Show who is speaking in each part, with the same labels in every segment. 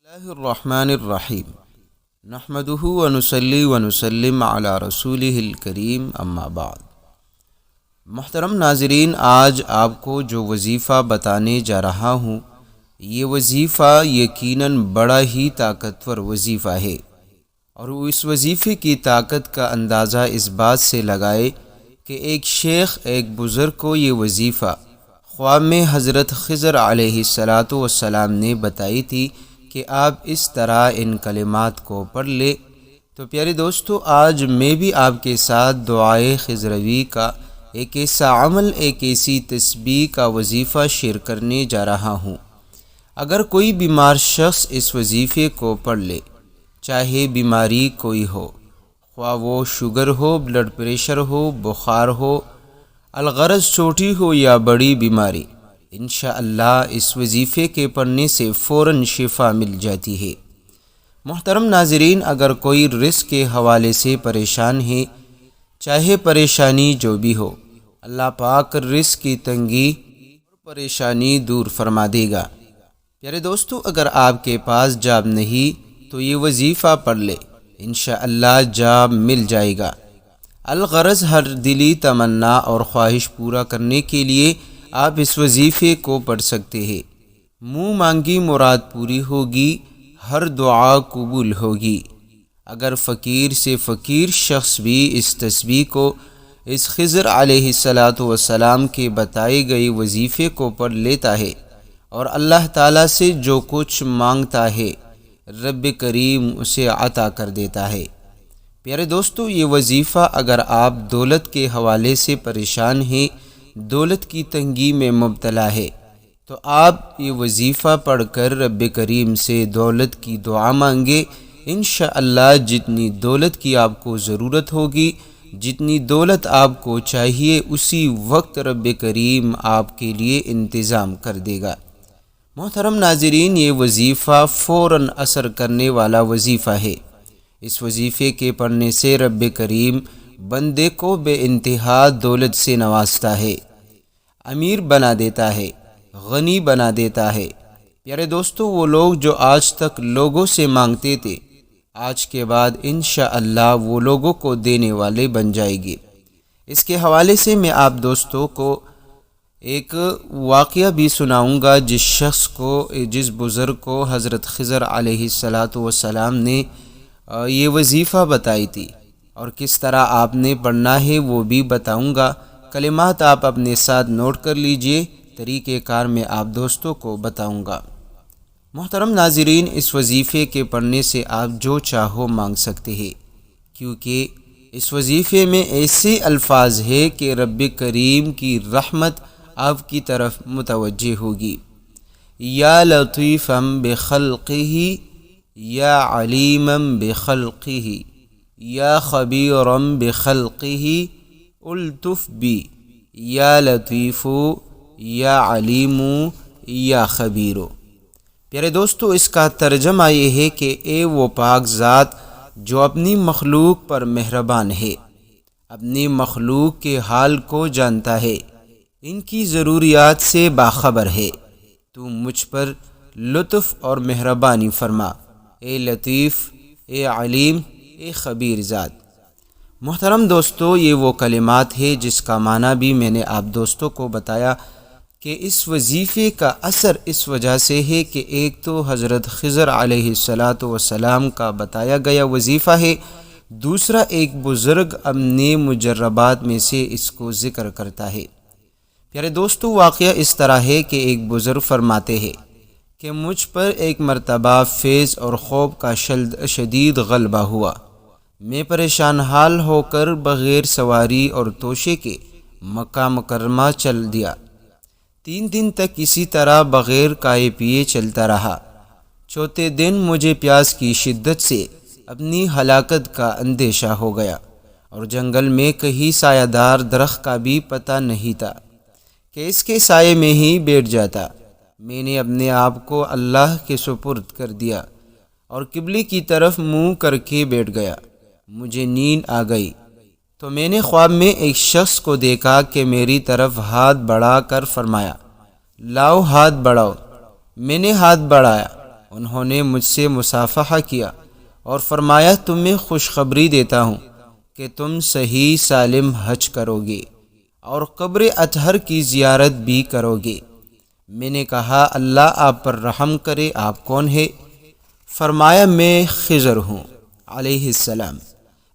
Speaker 1: اللہ الرحمن الرحیم نحمدہ ونصلی ونسلم علی رسولہ الکریم اما بعد۔ محترم ناظرین، آج آپ کو جو وظیفہ بتانے جا رہا ہوں، یہ وظیفہ یقیناً بڑا ہی طاقتور وظیفہ ہے، اور اس وظیفے کی طاقت کا اندازہ اس بات سے لگائے کہ ایک شیخ، ایک بزرگ کو یہ وظیفہ خواب میں حضرت خضر علیہ السلام نے بتائی تھی کہ آپ اس طرح ان کلمات کو پڑھ لے۔ تو پیارے دوستو، آج میں بھی آپ کے ساتھ دعائے خضروی کا ایک ایسا عمل، ایک ایسی تسبیح کا وظیفہ شیئر کرنے جا رہا ہوں۔ اگر کوئی بیمار شخص اس وظیفے کو پڑھ لے، چاہے بیماری کوئی ہو، خواہ وہ شوگر ہو، بلڈ پریشر ہو، بخار ہو، الغرض چھوٹی ہو یا بڑی بیماری، انشاءاللہ اس وظیفے کے پڑھنے سے فوراً شفا مل جاتی ہے۔ محترم ناظرین، اگر کوئی رزق کے حوالے سے پریشان ہے، چاہے پریشانی جو بھی ہو، اللہ پاک رزق کی تنگی اور پریشانی دور فرما دے گا۔ پیارے دوستو، اگر آپ کے پاس جاب نہیں تو یہ وظیفہ پڑھ لے، انشاءاللہ جاب مل جائے گا۔ الغرض ہر دلی تمنا اور خواہش پورا کرنے کے لیے آپ اس وظیفے کو پڑھ سکتے ہیں۔ منہ مانگی مراد پوری ہوگی، ہر دعا قبول ہوگی۔ اگر فقیر سے فقیر شخص بھی اس تسبیح کو، اس خضر علیہ السلام کے بتائے گئے وظیفے کو پڑھ لیتا ہے اور اللہ تعالیٰ سے جو کچھ مانگتا ہے، رب کریم اسے عطا کر دیتا ہے۔ پیارے دوستو، یہ وظیفہ اگر آپ دولت کے حوالے سے پریشان ہیں، دولت کی تنگی میں مبتلا ہے، تو آپ یہ وظیفہ پڑھ کر رب کریم سے دولت کی دعا مانگے۔ انشاءاللہ جتنی دولت کی آپ کو ضرورت ہوگی، جتنی دولت آپ کو چاہیے، اسی وقت رب کریم آپ کے لیے انتظام کر دے گا۔ محترم ناظرین، یہ وظیفہ فوراً اثر کرنے والا وظیفہ ہے۔ اس وظیفے کے پڑھنے سے رب کریم بندے کو بے انتہا دولت سے نوازتا ہے، امیر بنا دیتا ہے، غنی بنا دیتا ہے۔ پیارے دوستو، وہ لوگ جو آج تک لوگوں سے مانگتے تھے، آج کے بعد انشاءاللہ وہ لوگوں کو دینے والے بن جائے گی۔ اس کے حوالے سے میں آپ دوستوں کو ایک واقعہ بھی سناؤں گا، جس بزرگ کو حضرت خضر علیہ السلام نے یہ وظیفہ بتائی تھی، اور کس طرح آپ نے پڑھنا ہے وہ بھی بتاؤں گا۔ کلمات آپ اپنے ساتھ نوٹ کر لیجئے، طریقہ کار میں آپ دوستوں کو بتاؤں گا۔ محترم ناظرین، اس وظیفے کے پڑھنے سے آپ جو چاہو مانگ سکتے ہیں، کیونکہ اس وظیفے میں ایسے الفاظ ہیں کہ رب کریم کی رحمت آپ کی طرف متوجہ ہوگی۔ یا لطیفا بخلقہ یا علیما بخلقہ یا خبیرا بخلقہ الطف بی یا لطیف یا علیم یا خبیر۔ پیارے دوستو، اس کا ترجمہ یہ ہے کہ اے وہ پاک ذات جو اپنی مخلوق پر مہربان ہے، اپنی مخلوق کے حال کو جانتا ہے، ان کی ضروریات سے باخبر ہے، تو مجھ پر لطف اور مہربانی فرما، اے لطیف، اے علیم، اے خبیر ذات۔ محترم دوستو، یہ وہ کلمات ہے جس کا معنی بھی میں نے آپ دوستوں کو بتایا کہ اس وظیفے کا اثر اس وجہ سے ہے کہ ایک تو حضرت خضر علیہ السلام کا بتایا گیا وظیفہ ہے، دوسرا ایک بزرگ اپنے مجربات میں سے اس کو ذکر کرتا ہے۔ پیارے دوستو، واقعہ اس طرح ہے کہ ایک بزرگ فرماتے ہیں کہ مجھ پر ایک مرتبہ فیض اور خوف کا شدید غلبہ ہوا۔ میں پریشان حال ہو کر بغیر سواری اور توشے کے مکہ مکرمہ چل دیا۔ 3 دن تک اسی طرح بغیر کھائے پیے چلتا رہا۔ چوتھے دن مجھے پیاس کی شدت سے اپنی ہلاکت کا اندیشہ ہو گیا، اور جنگل میں کہیں سایہ دار درخت کا بھی پتہ نہیں تھا کہ اس کے سائے میں ہی بیٹھ جاتا۔ میں نے اپنے آپ کو اللہ کے سپرد کر دیا اور قبلے کی طرف منہ کر کے بیٹھ گیا۔ مجھے نیند آ گئی تو میں نے خواب میں ایک شخص کو دیکھا کہ میری طرف ہاتھ بڑھا کر فرمایا، لاؤ ہاتھ بڑھاؤ۔ میں نے ہاتھ بڑھایا، انہوں نے مجھ سے مصافحہ کیا اور فرمایا تمہیں خوشخبری دیتا ہوں کہ تم صحیح سالم حج کرو گے اور قبر اطہر کی زیارت بھی کرو گے۔ میں نے کہا اللہ آپ پر رحم کرے، آپ کون ہے؟ فرمایا میں خضر ہوں علیہ السلام۔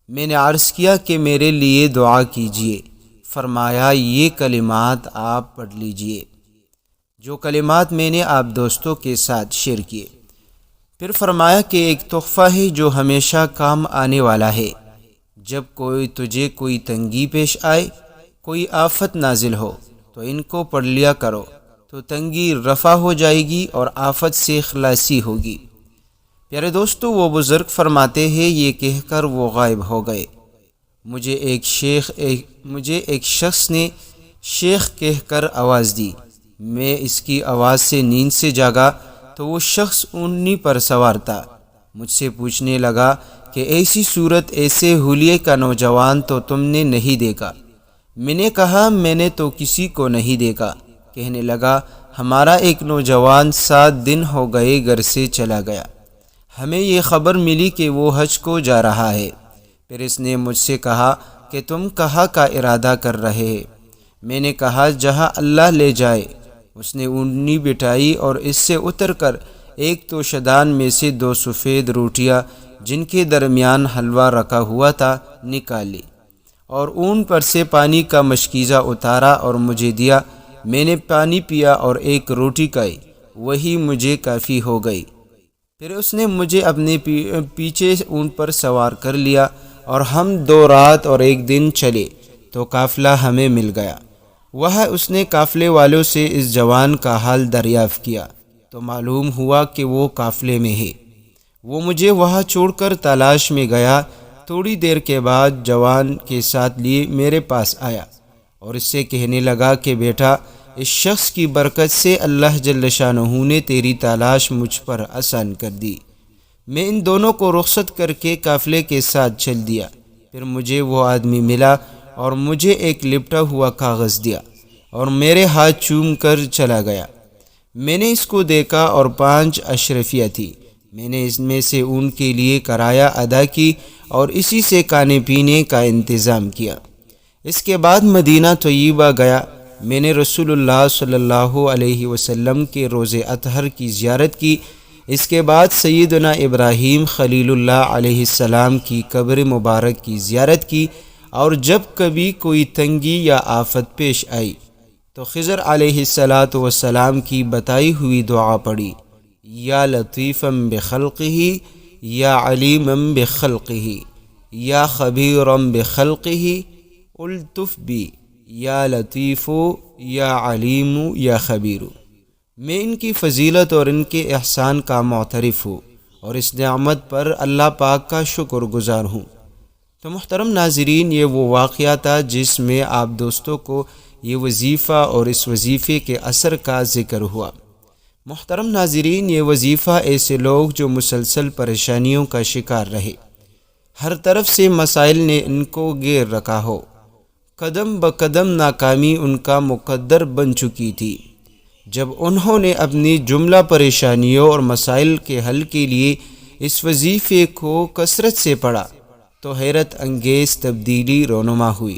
Speaker 1: میں نے عرض کیا کہ میرے لیے دعا کیجیے۔ فرمایا یہ کلمات آپ پڑھ لیجئے، جو کلمات میں نے آپ دوستوں کے ساتھ شیئر کیے۔ پھر فرمایا کہ ایک تحفہ ہے جو ہمیشہ کام آنے والا ہے۔ جب تجھے کوئی تنگی پیش آئے، کوئی آفت نازل ہو تو ان کو پڑھ لیا کرو، تو تنگی رفع ہو جائے گی اور آفت سے خلاصی ہوگی۔ پیارے دوستو، وہ بزرگ فرماتے ہیں یہ کہہ کر وہ غائب ہو گئے۔ مجھے ایک شخص نے شیخ کہہ کر آواز دی۔ میں اس کی آواز سے نیند سے جاگا تو وہ شخص اونٹنی پر سوار تھا۔ مجھ سے پوچھنے لگا کہ ایسی صورت، ایسے حلیے کا نوجوان تو تم نے نہیں دیکھا؟ میں نے کہا میں نے تو کسی کو نہیں دیکھا۔ کہنے لگا ہمارا ایک نوجوان 7 دن ہو گئے گھر سے چلا گیا، ہمیں یہ خبر ملی کہ وہ حج کو جا رہا ہے۔ پھر اس نے مجھ سے کہا کہ تم کہاں کا ارادہ کر رہے؟ میں نے کہا جہاں اللہ لے جائے۔ اس نے اونٹنی بٹھائی اور اس سے اتر کر ایک توشدان میں سے 2 سفید روٹیاں جن کے درمیان حلوہ رکھا ہوا تھا نکالی اور اون پر سے پانی کا مشکیزہ اتارا اور مجھے دیا۔ میں نے پانی پیا اور ایک روٹی کھائی، وہی مجھے کافی ہو گئی۔ پھر اس نے مجھے اپنے پیچھے اونٹ پر سوار کر لیا اور ہم 2 رات اور 1 دن چلے تو قافلہ ہمیں مل گیا۔ وہاں اس نے قافلے والوں سے اس جوان کا حال دریافت کیا تو معلوم ہوا کہ وہ قافلے میں ہے۔ وہ مجھے وہاں چھوڑ کر تلاش میں گیا۔ تھوڑی دیر کے بعد جوان کے ساتھ لیے میرے پاس آیا اور اس سے کہنے لگا کہ بیٹا، اس شخص کی برکت سے اللہ جل شانہ نے تیری تلاش مجھ پر آسان کر دی۔ میں ان دونوں کو رخصت کر کے قافلے کے ساتھ چل دیا۔ پھر مجھے وہ آدمی ملا اور مجھے ایک لپٹا ہوا کاغذ دیا اور میرے ہاتھ چوم کر چلا گیا۔ میں نے اس کو دیکھا اور 5 اشرفیہ تھی۔ میں نے اس میں سے ان کے لیے کرایہ ادا کی اور اسی سے کھانے پینے کا انتظام کیا۔ اس کے بعد مدینہ طیبہ گیا۔ میں نے رسول اللہ صلی اللہ علیہ وسلم کے روز اطہر کی زیارت کی۔ اس کے بعد سیدنا ابراہیم خلیل اللہ علیہ السلام کی قبر مبارک کی زیارت کی، اور جب کبھی کوئی تنگی یا آفت پیش آئی تو خضر علیہ السلام کی بتائی ہوئی دعا پڑھی، یا لطیفم بخلقہ یا علیمم بخلقہ یا خبیرم بخلقہ الطف بی یا لطیف یا علیم یا خبیر۔ میں ان کی فضیلت اور ان کے احسان کا معترف ہوں اور اس نعمت پر اللہ پاک کا شکر گزار ہوں۔ تو محترم ناظرین، یہ وہ واقعہ تھا جس میں آپ دوستوں کو یہ وظیفہ اور اس وظیفے کے اثر کا ذکر ہوا۔ محترم ناظرین، یہ وظیفہ ایسے لوگ جو مسلسل پریشانیوں کا شکار رہے، ہر طرف سے مسائل نے ان کو گھیر رکھا ہو، قدم بقدم ناکامی ان کا مقدر بن چکی تھی، جب انہوں نے اپنی جملہ پریشانیوں اور مسائل کے حل کے لیے اس وظیفے کو کثرت سے پڑھا تو حیرت انگیز تبدیلی رونما ہوئی۔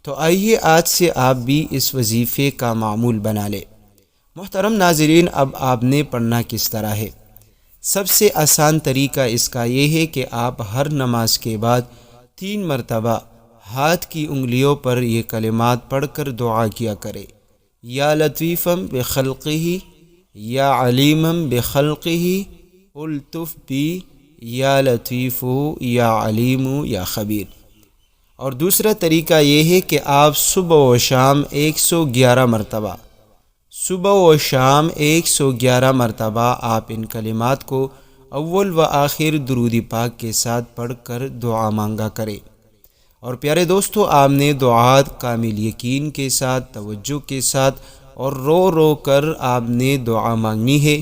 Speaker 1: تو آئیے آج سے آپ بھی اس وظیفے کا معمول بنا لیں۔ محترم ناظرین، اب آپ نے پڑھنا کس طرح ہے؟ سب سے آسان طریقہ اس کا یہ ہے کہ آپ ہر نماز کے بعد 3 مرتبہ ہاتھ کی انگلیوں پر یہ کلمات پڑھ کر دعا کیا کریں، یا لطیفم بخلقہ یا علیمم بخلقہ الطف بی یا لطیف یا علیم یا خبیر۔ اور دوسرا طریقہ یہ ہے کہ آپ صبح و شام 111 مرتبہ آپ ان کلمات کو اول و آخر درود پاک کے ساتھ پڑھ کر دعا مانگا کریں۔ اور پیارے دوستو، آپ نے دعات کامل یقین کے ساتھ، توجہ کے ساتھ اور رو رو کر آپ نے دعا مانگنی ہے۔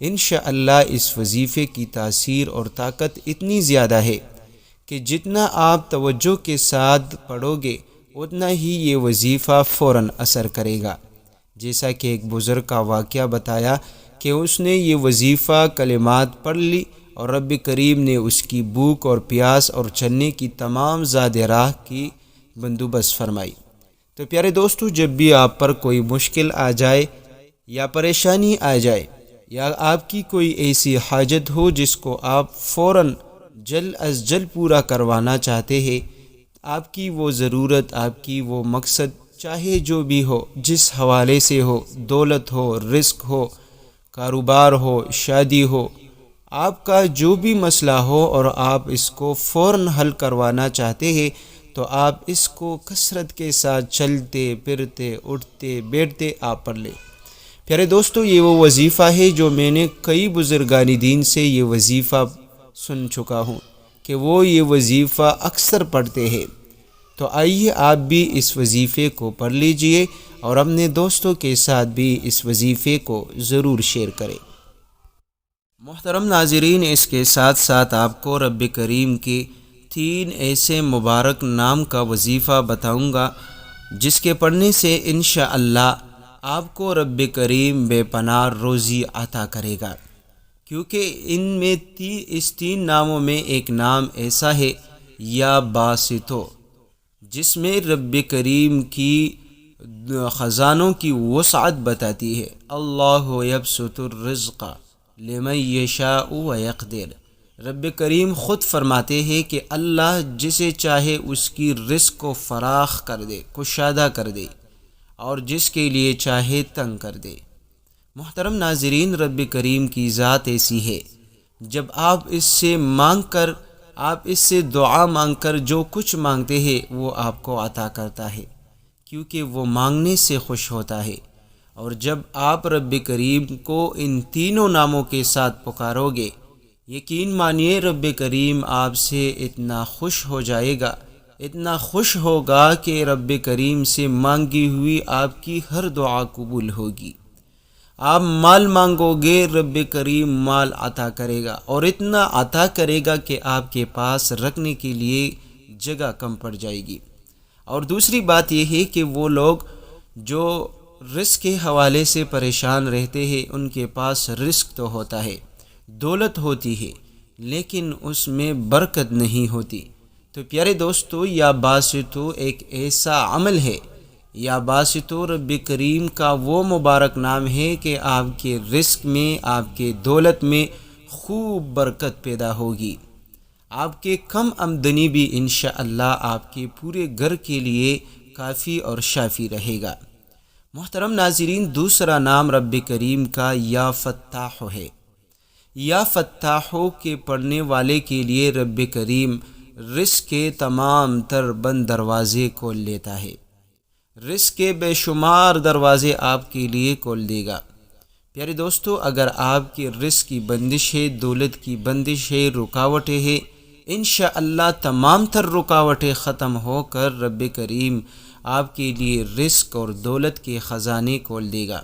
Speaker 1: انشاءاللہ اس وظیفے کی تاثیر اور طاقت اتنی زیادہ ہے کہ جتنا آپ توجہ کے ساتھ پڑھو گے اتنا ہی یہ وظیفہ فوراً اثر کرے گا۔ جیسا کہ ایک بزرگ کا واقعہ بتایا کہ اس نے یہ وظیفہ کلمات پڑھ لی اور رب کریم نے اس کی بھوک اور پیاس اور چلنے کی تمام زاد راہ کی بندوبست فرمائی۔ تو پیارے دوستو، جب بھی آپ پر کوئی مشکل آ جائے یا پریشانی آ جائے یا آپ کی کوئی ایسی حاجت ہو جس کو آپ فوراً جلد از جلد پورا کروانا چاہتے ہیں، آپ کی وہ ضرورت، آپ کی وہ مقصد، چاہے جو بھی ہو، جس حوالے سے ہو، دولت ہو، رزق ہو، کاروبار ہو، شادی ہو، آپ کا جو بھی مسئلہ ہو اور آپ اس کو فوراً حل کروانا چاہتے ہیں، تو آپ اس کو کثرت کے ساتھ چلتے پھرتے اٹھتے بیٹھتے آپ پڑھ لیں۔ پیارے دوستو، یہ وہ وظیفہ ہے جو میں نے کئی بزرگان دین سے یہ وظیفہ سن چکا ہوں کہ وہ یہ وظیفہ اکثر پڑھتے ہیں۔ تو آئیے آپ بھی اس وظیفے کو پڑھ لیجئے اور اپنے دوستوں کے ساتھ بھی اس وظیفے کو ضرور شیئر کریں۔ محترم ناظرین، اس کے ساتھ ساتھ آپ کو رب کریم کے 3 ایسے مبارک نام کا وظیفہ بتاؤں گا جس کے پڑھنے سے انشاءاللہ آپ کو رب کریم بے پناہ روزی عطا کرے گا، کیونکہ ان میں اس 3 ناموں میں ایک نام ایسا ہے یا باسطو، جس میں رب کریم کی خزانوں کی وسعت بتاتی ہے۔ اللہ یبسط الرزق لمن یشاء ویقدر۔ رب کریم خود فرماتے ہیں کہ اللہ جسے چاہے اس کی رزق کو فراخ کر دے، کشادہ کر دے، اور جس کے لیے چاہے تنگ کر دے۔ محترم ناظرین، رب کریم کی ذات ایسی ہے، جب آپ اس سے مانگ کر، آپ اس سے دعا مانگ کر جو کچھ مانگتے ہیں وہ آپ کو عطا کرتا ہے، کیونکہ وہ مانگنے سے خوش ہوتا ہے۔ اور جب آپ رب کریم کو ان تینوں ناموں کے ساتھ پکارو گے، یقین مانیے رب کریم آپ سے اتنا خوش ہو جائے گا، اتنا خوش ہوگا کہ رب کریم سے مانگی ہوئی آپ کی ہر دعا قبول ہوگی۔ آپ مال مانگو گے، رب کریم مال عطا کرے گا، اور اتنا عطا کرے گا کہ آپ کے پاس رکھنے کے لیے جگہ کم پڑ جائے گی۔ اور دوسری بات یہ ہے کہ وہ لوگ جو رزق کے حوالے سے پریشان رہتے ہیں، ان کے پاس رزق تو ہوتا ہے، دولت ہوتی ہے، لیکن اس میں برکت نہیں ہوتی۔ تو پیارے دوستو، یا باسطو ایک ایسا عمل ہے، یا باسطو رب کریم کا وہ مبارک نام ہے کہ آپ کے رزق میں، آپ کے دولت میں خوب برکت پیدا ہوگی۔ آپ کے کم آمدنی بھی انشاءاللہ آپ کے پورے گھر کے لیے کافی اور شافی رہے گا۔ محترم ناظرین، دوسرا نام رب کریم کا یا فتاح ہے۔ یا فتاح کے پڑھنے والے کے لیے رب کریم رزق کے تمام تر بند دروازے کھول لیتا ہے، رزق کے بے شمار دروازے آپ کے لیے کھول دے گا۔ پیارے دوستو، اگر آپ کے رزق کی بندش ہے، دولت کی بندش ہے، رکاوٹیں ہیں، انشاءاللہ تمام تر رکاوٹیں ختم ہو کر رب کریم آپ کے لیے رزق اور دولت کے خزانے کھول دے گا،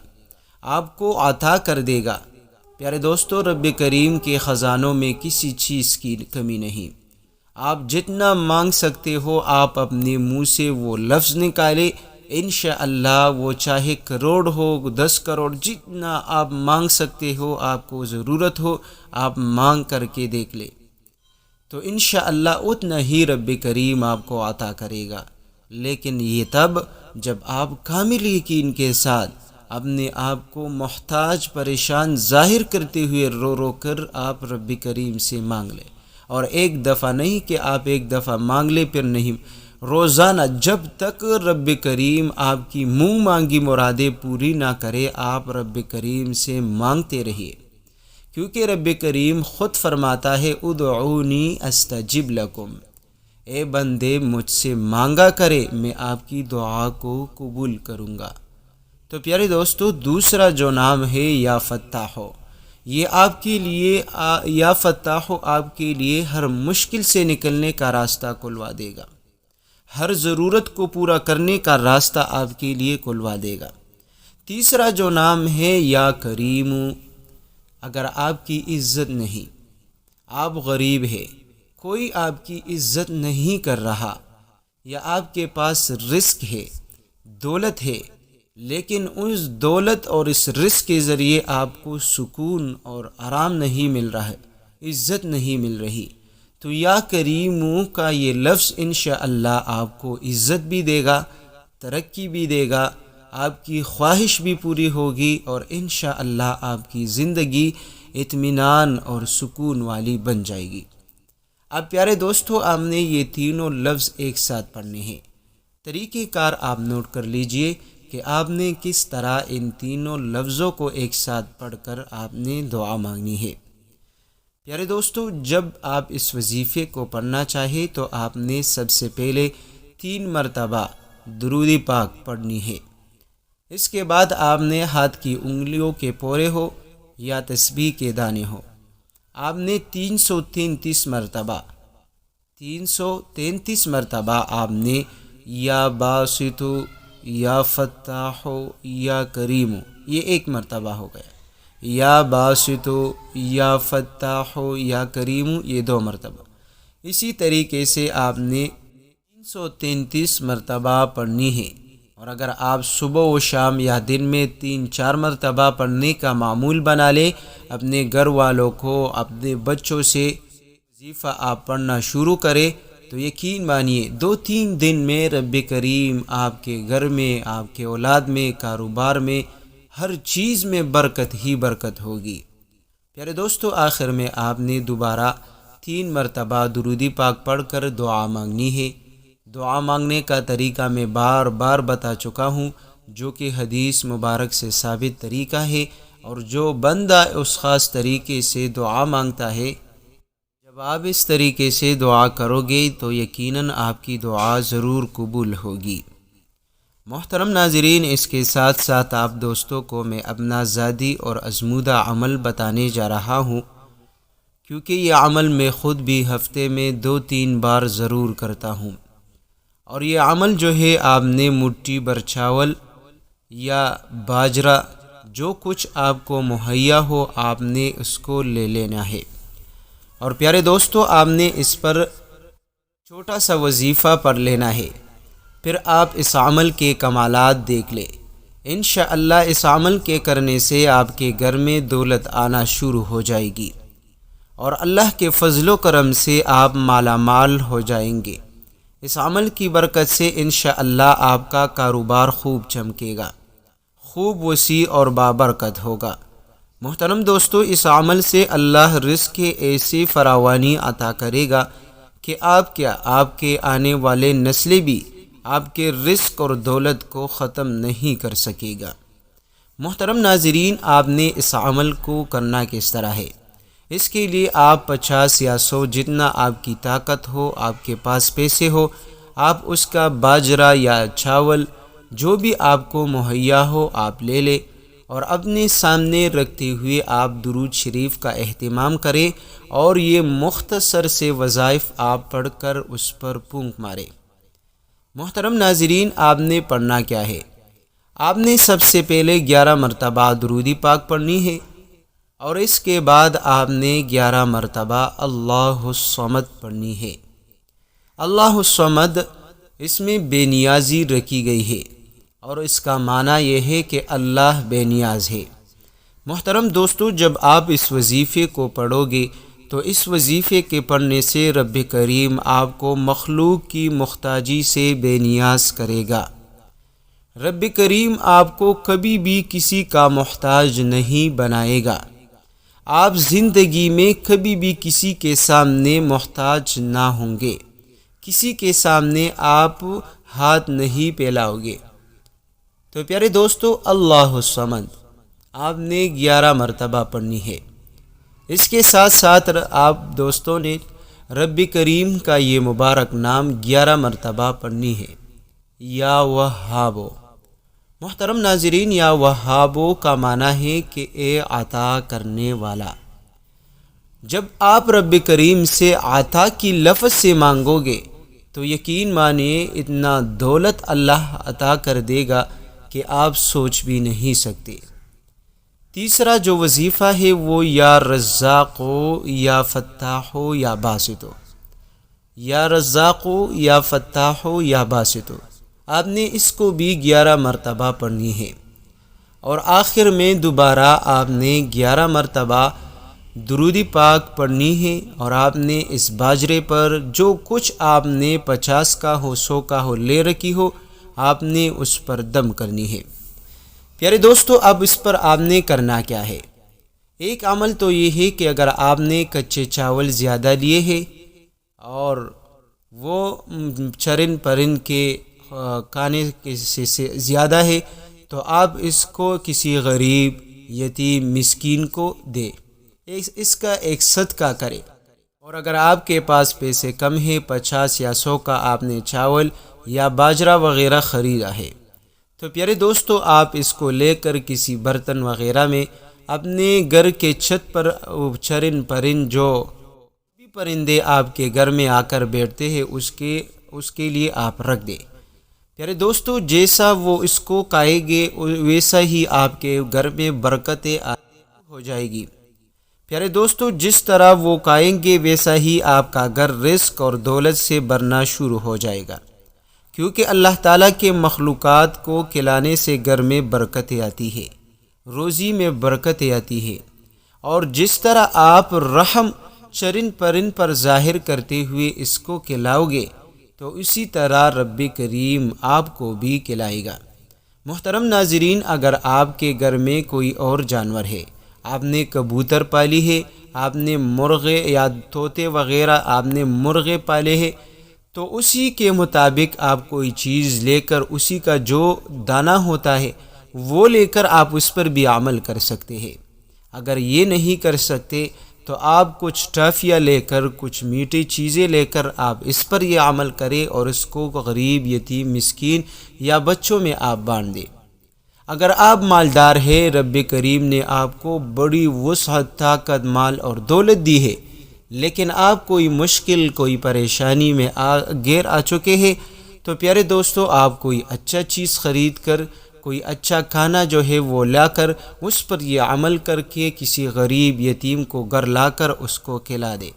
Speaker 1: آپ کو عطا کر دے گا۔ پیارے دوستو، رب کریم کے خزانوں میں کسی چیز کی کمی نہیں۔ آپ جتنا مانگ سکتے ہو، آپ اپنے منہ سے وہ لفظ نکالے، انشاءاللہ وہ چاہے کروڑ ہو، 10 کروڑ، جتنا آپ مانگ سکتے ہو، آپ کو ضرورت ہو، آپ مانگ کر کے دیکھ لیں، تو انشاءاللہ اتنا ہی رب کریم آپ کو عطا کرے گا۔ لیکن یہ تب جب آپ کامل یقین کے ساتھ اپنے آپ کو محتاج، پریشان ظاہر کرتے ہوئے رو رو کر آپ رب کریم سے مانگ لیں، اور ایک دفعہ نہیں کہ آپ ایک دفعہ مانگ لیں پھر نہیں، روزانہ جب تک رب کریم آپ کی منہ مانگی مرادیں پوری نہ کرے، آپ رب کریم سے مانگتے رہیے، کیونکہ رب کریم خود فرماتا ہے ادعونی استجب لکم، اے بندے مجھ سے مانگا کرے، میں آپ کی دعا کو قبول کروں گا۔ تو پیارے دوستو، دوسرا جو نام ہے یا فتاح، یہ آپ کے لیے، یا فتاح آپ کے لیے ہر مشکل سے نکلنے کا راستہ کھلوا دے گا، ہر ضرورت کو پورا کرنے کا راستہ آپ کے لیے کھلوا دے گا۔ تیسرا جو نام ہے یا کریم، اگر آپ کی عزت نہیں، آپ غریب ہے، کوئی آپ کی عزت نہیں کر رہا، یا آپ کے پاس رزق ہے، دولت ہے، لیکن اس دولت اور اس رزق کے ذریعے آپ کو سکون اور آرام نہیں مل رہا ہے، عزت نہیں مل رہی، تو یا کریمو کا یہ لفظ انشاءاللہ آپ کو عزت بھی دے گا، ترقی بھی دے گا، آپ کی خواہش بھی پوری ہوگی، اور انشاءاللہ آپ کی زندگی اطمینان اور سکون والی بن جائے گی۔ اب پیارے دوستو، آپ نے یہ تینوں لفظ ایک ساتھ پڑھنے ہیں۔ طریقہ کار آپ نوٹ کر لیجئے کہ آپ نے کس طرح ان تینوں لفظوں کو ایک ساتھ پڑھ کر آپ نے دعا مانگنی ہے۔ پیارے دوستو، جب آپ اس وظیفے کو پڑھنا چاہے تو آپ نے سب سے پہلے 3 مرتبہ درود پاک پڑھنی ہے۔ اس کے بعد آپ نے ہاتھ کی انگلیوں کے پورے ہو یا تسبیح کے دانے ہو، آپ نے 333 مرتبہ آپ نے یا باسطو یا فتاحو یا کریمو، یہ 1 مرتبہ ہو گیا، یا باسطو یا فتاحو یا کریمو، یہ 2 مرتبہ۔ اسی طریقے سے آپ نے 333 مرتبہ پڑھنی ہے، اور اگر آپ صبح و شام یا دن میں 3-4 مرتبہ پڑھنے کا معمول بنا لیں، اپنے گھر والوں کو، اپنے بچوں سے وظیفہ آپ پڑھنا شروع کریں، تو یقین مانیے 2-3 دن میں رب کریم آپ کے گھر میں، آپ کے اولاد میں، کاروبار میں، ہر چیز میں برکت ہی برکت ہوگی۔ پیارے دوستو، آخر میں آپ نے دوبارہ 3 مرتبہ درود پاک پڑھ کر دعا مانگنی ہے۔ دعا مانگنے کا طریقہ میں بار بار بتا چکا ہوں، جو کہ حدیث مبارک سے ثابت طریقہ ہے، اور جو بندہ اس خاص طریقے سے دعا مانگتا ہے، جب آپ اس طریقے سے دعا کرو گے تو یقیناً آپ کی دعا ضرور قبول ہوگی۔ محترم ناظرین، اس کے ساتھ ساتھ آپ دوستوں کو میں اپنا ذاتی اور آزمودہ عمل بتانے جا رہا ہوں، کیونکہ یہ عمل میں خود بھی ہفتے میں 2-3 بار ضرور کرتا ہوں۔ اور یہ عمل جو ہے، آپ نے مٹھی بھر چاول یا باجرہ، جو کچھ آپ کو مہیا ہو، آپ نے اس کو لے لینا ہے۔ اور پیارے دوستو، آپ نے اس پر چھوٹا سا وظیفہ پڑھ لینا ہے، پھر آپ اس عمل کے کمالات دیکھ لیں۔ انشاءاللہ اس عمل کے کرنے سے آپ کے گھر میں دولت آنا شروع ہو جائے گی، اور اللہ کے فضل و کرم سے آپ مالا مال ہو جائیں گے۔ اس عمل کی برکت سے انشاءاللہ آپ کا کاروبار خوب چمکے گا، خوب وسیع اور بابرکت ہوگا۔ محترم دوستو، اس عمل سے اللہ رزق کے ایسی فراوانی عطا کرے گا کہ آپ کے آنے والے نسلیں بھی آپ کے رزق اور دولت کو ختم نہیں کر سکے گا۔ محترم ناظرین، آپ نے اس عمل کو کرنا کس طرح ہے؟ اس کے لیے آپ 50 یا 100 جتنا آپ کی طاقت ہو، آپ کے پاس پیسے ہو، آپ اس کا باجرہ یا چاول جو بھی آپ کو مہیا ہو آپ لے لیں، اور اپنے سامنے رکھتے ہوئے آپ درود شریف کا اہتمام کریں، اور یہ مختصر سے وظائف آپ پڑھ کر اس پر پھونک ماریں۔ محترم ناظرین، آپ نے پڑھنا کیا ہے؟ آپ نے سب سے پہلے 11 مرتبہ درود پاک پڑھنی ہے، اور اس کے بعد آپ نے 11 مرتبہ اللہ الصمد پڑھنی ہے۔ اللہ الصمد، اس میں بے نیازی رکھی گئی ہے، اور اس کا معنی یہ ہے کہ اللہ بے نیاز ہے۔ محترم دوستو، جب آپ اس وظیفے کو پڑھو گے تو اس وظیفے کے پڑھنے سے رب کریم آپ کو مخلوق کی محتاجی سے بے نیاز کرے گا۔ رب کریم آپ کو کبھی بھی کسی کا محتاج نہیں بنائے گا۔ آپ زندگی میں کبھی بھی کسی کے سامنے محتاج نہ ہوں گے، کسی کے سامنے آپ ہاتھ نہیں پھیلاؤ گے۔ تو پیارے دوستو، اللہ الصمد آپ نے 11 مرتبہ پڑھنی ہے۔ اس کے ساتھ ساتھ آپ دوستوں نے رب کریم کا یہ مبارک نام 11 مرتبہ پڑھنی ہے، یا وہابو۔ محترم ناظرین، یا وہابو کا معنی ہے کہ اے عطا کرنے والا۔ جب آپ رب کریم سے عطا کی لفظ سے مانگو گے تو یقین مانیے اتنا دولت اللہ عطا کر دے گا کہ آپ سوچ بھی نہیں سکتے۔ تیسرا جو وظیفہ ہے وہ یا رزاقو یا فتاحو یا باسطو، یا رزاقو یا فتاحو یا باسطو۔ آپ نے اس کو بھی 11 مرتبہ پڑھنی ہے، اور آخر میں دوبارہ آپ نے 11 مرتبہ درود پاک پڑھنی ہے، اور آپ نے اس باجرے پر جو کچھ آپ نے 50 کا ہو 100 کا ہو لے رکھی ہو آپ نے اس پر دم کرنی ہے۔ پیارے دوستو، اب اس پر آپ نے کرنا کیا ہے؟ ایک عمل تو یہ ہے کہ اگر آپ نے کچے چاول زیادہ لیے ہیں اور وہ چرن پرن کے کھانے سے زیادہ ہے تو آپ اس کو کسی غریب یتیم مسکین کو دے، اس کا ایک صدقہ کرے۔ اور اگر آپ کے پاس پیسے کم ہیں، 50 یا 100 کا آپ نے چاول یا باجرہ وغیرہ خریدا ہے، تو پیارے دوستو آپ اس کو لے کر کسی برتن وغیرہ میں اپنے گھر کے چھت پر چرن پرن جو بھی پرندے آپ کے گھر میں آ کر بیٹھتے ہیں اس کے لیے آپ رکھ دیں۔ پیارے دوستو، جیسا وہ اس کو کھائیں گے ویسا ہی آپ کے گھر میں برکتیں ہو جائے گی۔ پیارے دوستو، جس طرح وہ کھائیں گے ویسا ہی آپ کا گھر رزق اور دولت سے بھرنا شروع ہو جائے گا، کیونکہ اللہ تعالیٰ کے مخلوقات کو کھلانے سے گھر میں برکتیں آتی ہے، روزی میں برکتیں آتی ہے۔ اور جس طرح آپ رحم چرن پرن پر ظاہر کرتے ہوئے اس کو کھلاؤ گے تو اسی طرح رب کریم آپ کو بھی کھلائے گا۔ محترم ناظرین، اگر آپ کے گھر میں کوئی اور جانور ہے، آپ نے کبوتر پالی ہے، آپ نے مرغے یا طوطے وغیرہ آپ نے مرغے پالے ہیں، تو اسی کے مطابق آپ کوئی چیز لے کر اسی کا جو دانہ ہوتا ہے وہ لے کر آپ اس پر بھی عمل کر سکتے ہیں۔ اگر یہ نہیں کر سکتے تو آپ کچھ ٹافیاں لے کر کچھ میٹھی چیزیں لے کر آپ اس پر یہ عمل کریں اور اس کو غریب یتیم مسکین یا بچوں میں آپ بانٹ دیں۔ اگر آپ مالدار ہیں، رب کریم نے آپ کو بڑی وسعت، طاقت، مال اور دولت دی ہے، لیکن آپ کوئی مشکل کوئی پریشانی میں گھیر آ چکے ہیں، تو پیارے دوستو آپ کوئی اچھا چیز خرید کر کوئی اچھا کھانا جو ہے وہ لا کر اس پر یہ عمل کر کے کسی غریب یتیم کو گھر لا کر اس کو کھلا دے،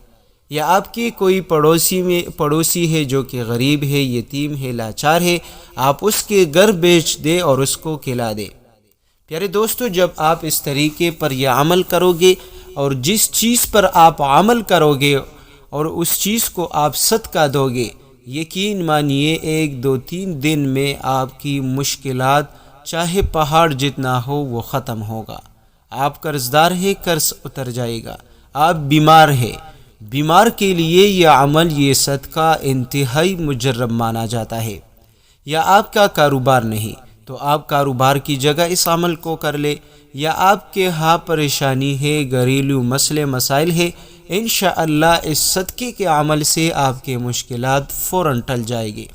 Speaker 1: یا آپ کی کوئی پڑوسی ہے جو کہ غریب ہے، یتیم ہے، لاچار ہے، آپ اس کے گھر بیچ دے اور اس کو کھلا دے۔ پیارے دوستو، جب آپ اس طریقے پر یہ عمل کرو گے اور جس چیز پر آپ عمل کرو گے اور اس چیز کو آپ صدقہ دو گے، یقین مانیے 1 2 3 دن میں آپ کی مشکلات چاہے پہاڑ جتنا ہو وہ ختم ہوگا۔ آپ قرضدار ہے، قرض اتر جائے گا۔ آپ بیمار ہے، بیمار کے لیے یہ عمل یہ صدقہ انتہائی مجرب مانا جاتا ہے۔ یا آپ کا کاروبار نہیں تو آپ کاروبار کی جگہ اس عمل کو کر لے، یا آپ کے ہاں پریشانی ہے، گھریلو مسئلے مسائل ہے، انشاءاللہ اس صدقے کے عمل سے آپ کے مشکلات فوراً ٹل جائے گی۔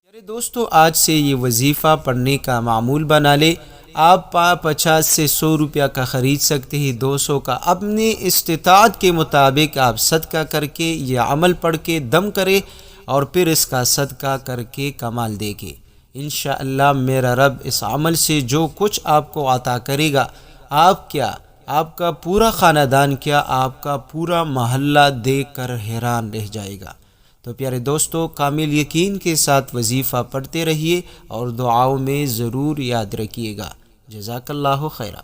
Speaker 1: میرے دوستو، آج سے یہ وظیفہ پڑھنے کا معمول بنا لے۔ آپ 50 سے 100 روپیہ کا خرید سکتے ہیں، 200 کا، اپنی استطاعت کے مطابق آپ صدقہ کر کے یہ عمل پڑھ کے دم کرے اور پھر اس کا صدقہ کر کے کمال دے گے۔ انشاءاللہ میرا رب اس عمل سے جو کچھ آپ کو عطا کرے گا، آپ کیا، آپ کا پورا خاندان کیا، آپ کا پورا محلہ دیکھ کر حیران رہ جائے گا۔ تو پیارے دوستو، کامل یقین کے ساتھ وظیفہ پڑھتے رہیے اور دعاؤں میں ضرور یاد رکھیے گا۔ جزاک اللہ خیرہ۔